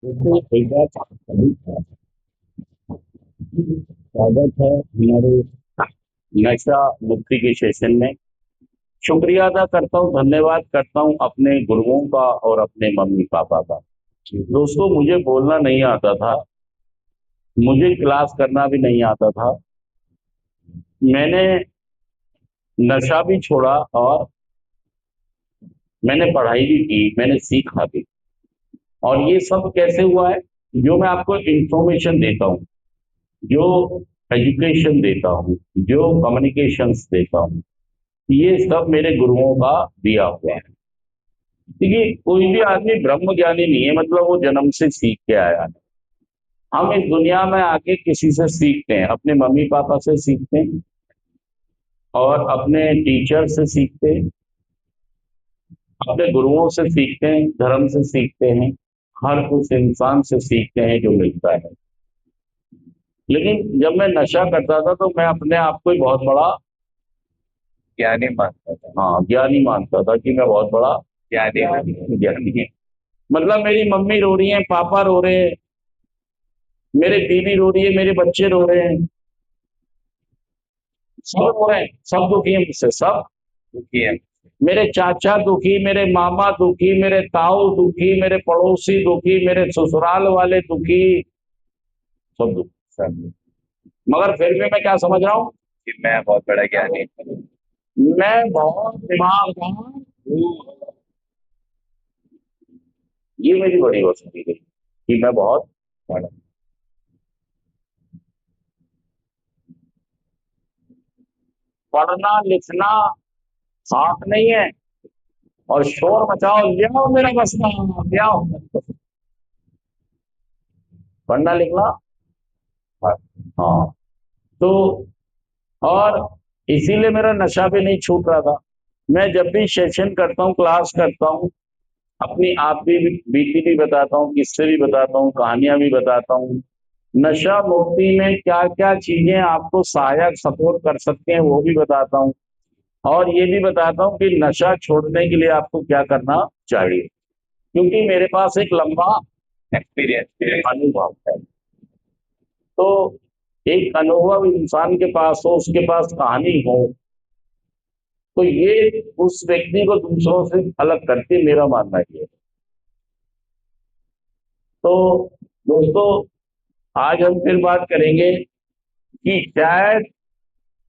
दोस्तों, एक बार सभी का स्वागत है हमारे नशा मुक्ति के सेशन में। शुक्रिया अदा करता हूँ, धन्यवाद करता हूँ अपने गुरुओं का और अपने मम्मी पापा का। दोस्तों, मुझे बोलना नहीं आता था, मुझे क्लास करना भी नहीं आता था। मैंने नशा भी छोड़ा और मैंने पढ़ाई भी की, मैंने सीखा भी। और ये सब कैसे हुआ है? जो मैं आपको इंफॉर्मेशन देता हूँ, जो एजुकेशन देता हूँ, जो कम्युनिकेशंस देता हूँ, ये सब मेरे गुरुओं का दिया हुआ है। देखिए, कोई भी आदमी ब्रह्म ज्ञानी नहीं है, मतलब वो जन्म से सीख के आया है। हम इस दुनिया में आके किसी से सीखते हैं, अपने मम्मी पापा से सीखते हैं और अपने टीचर से सीखते हैं, अपने गुरुओं से सीखते हैं, धर्म से सीखते हैं, हर उस इंसान से सीखते हैं जो मिलता है। लेकिन जब मैं नशा करता था तो मैं अपने आप को ही बहुत बड़ा ज्ञानी मानता था। हाँ, ज्ञानी मानता था कि मैं बहुत बड़ा ज्ञानी है। मतलब मेरी मम्मी रो रही है, पापा रो रहे हैं, मेरे बीवी रो रही है, मेरे बच्चे रो रहे हैं, सब रो रहे हैं, सब दुखी है मुझसे, सब दुखी है। मेरे चाचा दुखी, मेरे मामा दुखी, मेरे ताऊ दुखी, मेरे पड़ोसी दुखी, मेरे ससुराल वाले दुखी, सब दुखी सब। मगर फिर भी मैं क्या समझ रहा हूँ कि मैं बहुत बड़ा ज्ञानी हूँ। मैं बहुत दिमागदार हूँ। ये मेरी बड़ी वस्तु है कि मैं बहुत बड़ा। पढ़ना लिखना साथ नहीं है, और शोर मचाओ, ले आओ मेरा बसना, ले आओ। पढ़ना लिखना, हाँ। तो और इसीलिए मेरा नशा भी नहीं छूट रहा था। मैं जब भी सेशन करता हूँ, क्लास करता हूँ, अपनी आप भी बीती भी बताता हूँ, किस्से भी बताता हूँ, कहानियां भी बताता हूँ। नशा मुक्ति में क्या क्या चीजें आपको सहायक सपोर्ट कर सकते हैं वो भी बताता हूँ। और ये भी बताता हूँ कि नशा छोड़ने के लिए आपको क्या करना चाहिए, क्योंकि मेरे पास एक लंबा एक्सपीरियंस अनुभव है। तो एक अनुभव इंसान के पास हो, उसके पास कहानी हो, तो ये उस व्यक्ति को दूसरों से अलग करती है, मेरा मानना ये है। तो दोस्तों, आज हम फिर बात करेंगे कि शायद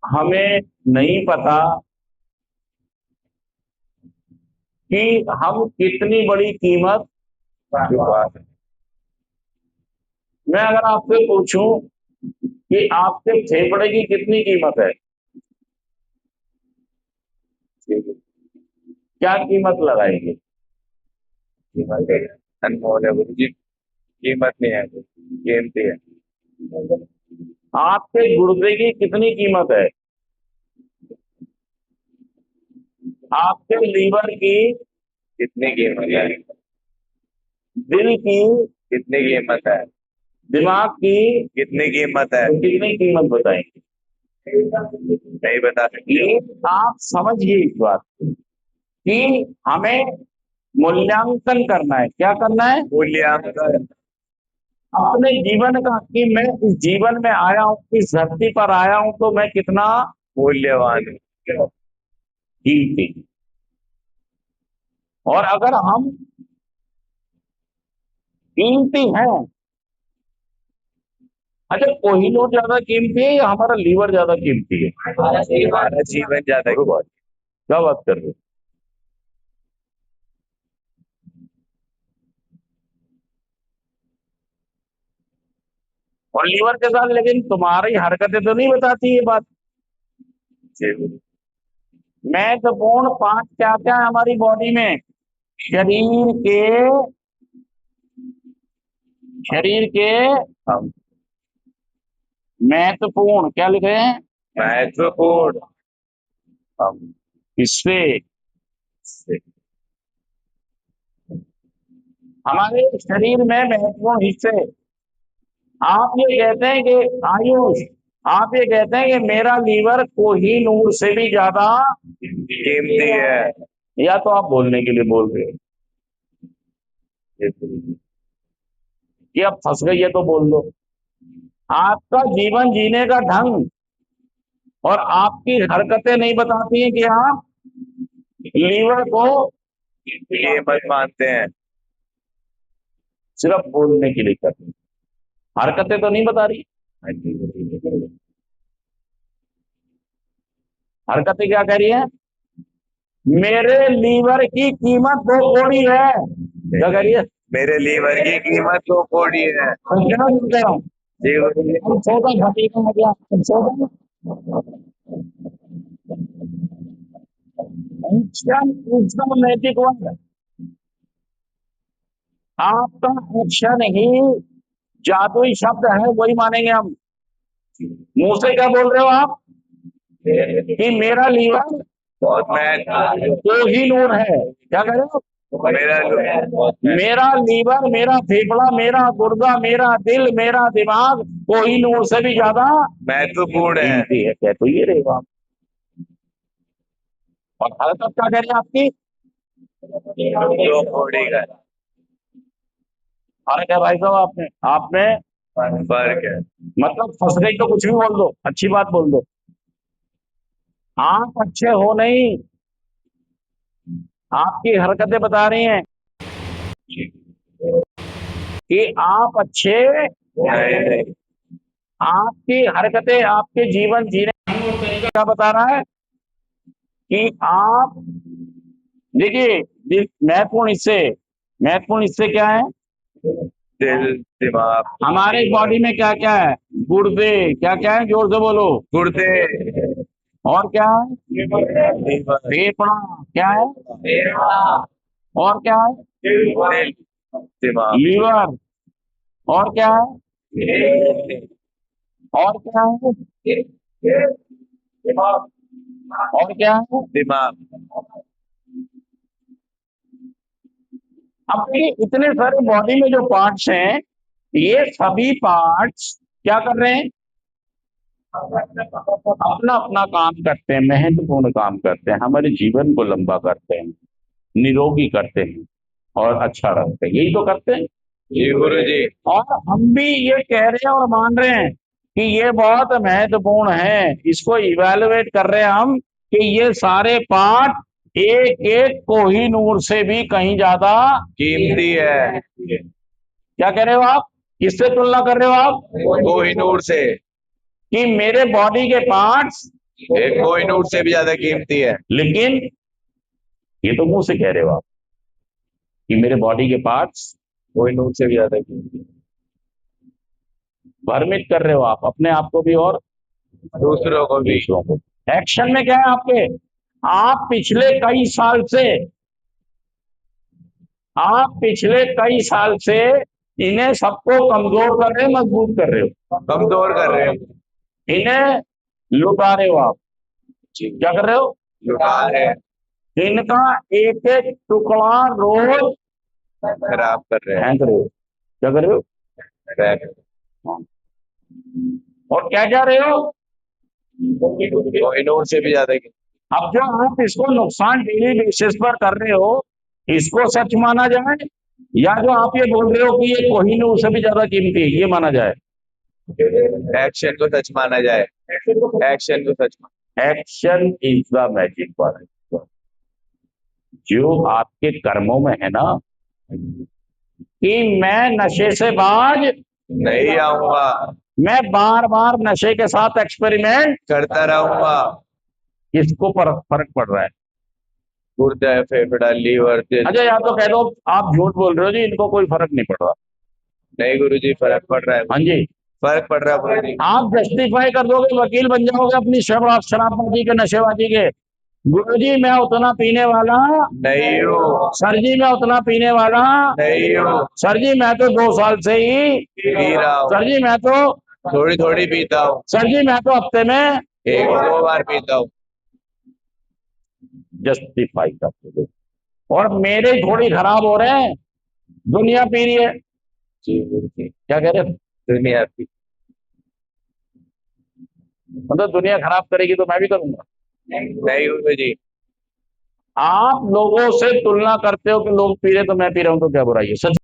हमें नहीं पता कि हम कितनी बड़ी कीमत चुका है। मैं अगर आपसे पूछूं कि आपके फेफड़े की कितनी कीमत है, क्या कीमत लगाएंगे? कीमत है, अनमोल है गुरु जी। कीमत नहीं है, कीमती है। आपके गुर्दे की कितनी कीमत है? आपके लीवर की कितनी कीमत है? दिल की कितनी कीमत है? दिमाग की कितनी कीमत है? तो कितनी कीमत बताएंगे? नहीं बता सकते। आप समझिए इस बात को कि हमें मूल्यांकन करना है। क्या करना है? मूल्यांकन अपने जीवन का, कि मैं इस जीवन में आया हूं, इस धरती पर आया हूं, तो मैं कितना मूल्यवान हूं, कीमती। और अगर हम कीमती हैं, अच्छा, कोहिनूर ज्यादा कीमती है या हमारा लीवर ज्यादा कीमती है? हमारा जीवन ज्यादा। क्या बात कर रहे हो? और लीवर के साथ लेकिन तुम्हारी हरकतें तो नहीं बताती ये बात। महत्वपूर्ण पांच क्या क्या है हमारी बॉडी में? शरीर के शरीर के महत्वपूर्ण, क्या लिखे हैं? महत्वपूर्ण हिस्से। हमारे शरीर में महत्वपूर्ण हिस्से। आप ये कहते हैं कि आयुष, आप ये कहते हैं कि मेरा लीवर कोहिनूर से भी ज्यादा कीमती है, या तो आप बोलने के लिए बोल रहे हो? कि अब फंस गई है तो बोल दो। आपका जीवन जीने का ढंग और आपकी हरकतें नहीं बताती हैं कि आप लीवर को ये मत मानते हैं। सिर्फ बोलने के लिए करते हैं, हरकतें तो नहीं बता रही। हरकतें क्या कह रही है? मेरे लीवर की कीमत 2 कौड़ी है। क्या कह रही है? मेरे लीवर की कीमत 2 कौड़ी है। समझे ना जो कह रहा हूं? जी गुरु जी। हम सौदा घटी का मतलब हम सौदा एकदम नैतिक वर्ग। आपका एक्शन ही जादुई शब्द है, वही मानेंगे हम। मुंह से क्या बोल रहे हो आप कि मेरा लीवर बहुत मैं कोहिनूर है। क्या कह रहे हो? मेरा लीवर, मेरा फेफड़ा, मेरा गुर्दा, मेरा दिल, मेरा दिमाग कोहिनूर से भी ज्यादा महत्वपूर्ण है। कीमती है। क्या तो ये रहेगा आप। और हरकत क्या कह रहे हैं आपकी? 2 कौड़ी का फर्क है भाई साहब, आपने आपने फर्क है। मतलब फंस गई तो कुछ भी बोल दो, अच्छी बात बोल दो। आप अच्छे हो नहीं, आपकी हरकतें बता रही हैं कि आप अच्छे, नहीं, आपकी हरकतें आपके जीवन जीने का ढंग और तरीका क्या बता रहा है कि आप देखिए, महत्वपूर्ण इससे क्या है? दिल दिमाग हमारे बॉडी में क्या क्या है? गुर्दे, क्या क्या है? जोर से बोलो। गुर्दे और क्या है? फेफड़ा, क्या है? और क्या है? दिल दिमाग लीवर, और क्या है? और क्या है? और क्या है? दिमाग अब ये इतने सारे बॉडी में जो पार्ट्स हैं, ये सभी पार्ट्स क्या कर रहे हैं? अपना अपना काम करते हैं, महत्वपूर्ण काम करते हैं, हमारे जीवन को लंबा करते हैं, निरोगी करते हैं और अच्छा रखते हैं। यही तो करते हैं। जी गुरु जी। और हम भी ये कह रहे हैं और मान रहे हैं कि ये बहुत महत्वपूर्ण है। इसको इवेलुएट कर रहे हैं हम कि ये सारे पार्ट एक एक कोहिनूर से भी कहीं ज्यादा कीमती है। क्या कह रहे हो आप? किससे तुलना कर रहे हो आप? कोहिनूर से। कि मेरे बॉडी के पार्ट्स, एक कोहिनूर से भी ज्यादा कीमती है। लेकिन ये तो मुंह से कह रहे हो आप कि मेरे बॉडी के पार्ट्स कोहिनूर से भी ज्यादा कीमती है। भ्रमित कर रहे हो आप अपने आप को भी और दूसरों को भी। दूसरों को। एक्शन में क्या है आपके? आप पिछले कई साल से इन्हें सबको कमजोर कर रहे हो, मजबूत कर रहे हो, कमजोर कर रहे हो। इन्हें लुटा रहे हो आप। क्या कर रहे हो? लुटा रहे हैं। इनका एक एक टुकड़ा रोज खराब कर रहे हैं। फेंक रहे हो। क्या कर रहे हो? हाँ। और क्या क्या रहे हो? कोहिनूर से भी ज्यादा कीमती। अब जो आप इसको नुकसान डेली बेसिस पर कर रहे हो, इसको सच माना जाए, या जो आप ये बोल रहे हो कि ये कोहिनूर से भी ज्यादा कीमती है, ये माना जाए? एक्शन को सच माना जाए। एक्शन को सच माना। Action is the magic word. जो आपके कर्मों में है ना कि मैं नशे से बाज नहीं आऊंगा। मैं बार बार नशे के साथ एक्सपेरिमेंट करता रहूंगा। किसको फर्क पड़ रहा है? गुर्दा फेफड़ा लीवर दिल। अच्छा, या तो कह दो आप झूठ बोल रहे हो जी, इनको कोई फर्क नहीं पड़ रहा। नहीं गुरु जी, फर्क पड़ रहा है। हाँ जी, फर्क पड़ रहा है गुरु जी। आप जस्टिफाई कर दोगे, वकील बन जाओगे अपनी शराबबाजी के, नशेबाजी के। गुरुजी मैं उतना पीने वाला नहीं हूँ। सर जी, मैं उतना पीने वाला नहीं हूँ। सर जी, मैं तो 2 साल से ही पी रहा हूँ। सर जी, मैं तो थोड़ी थोड़ी पीता हूँ। सर जी, मैं तो हफ्ते में 1-2 बार पीता हूँ। जस्टिफाई करते हो। और मेरे घोड़े खराब हो रहे हैं, दुनिया पी रही है। क्या कह रहे हो? दुनिया की। मतलब दुनिया खराब करेगी तो मैं भी करूंगा? नहीं गुरु जी। आप लोगों से तुलना करते हो कि लोग पी रहे तो मैं पी रहा हूं, तो क्या बुराई है? सच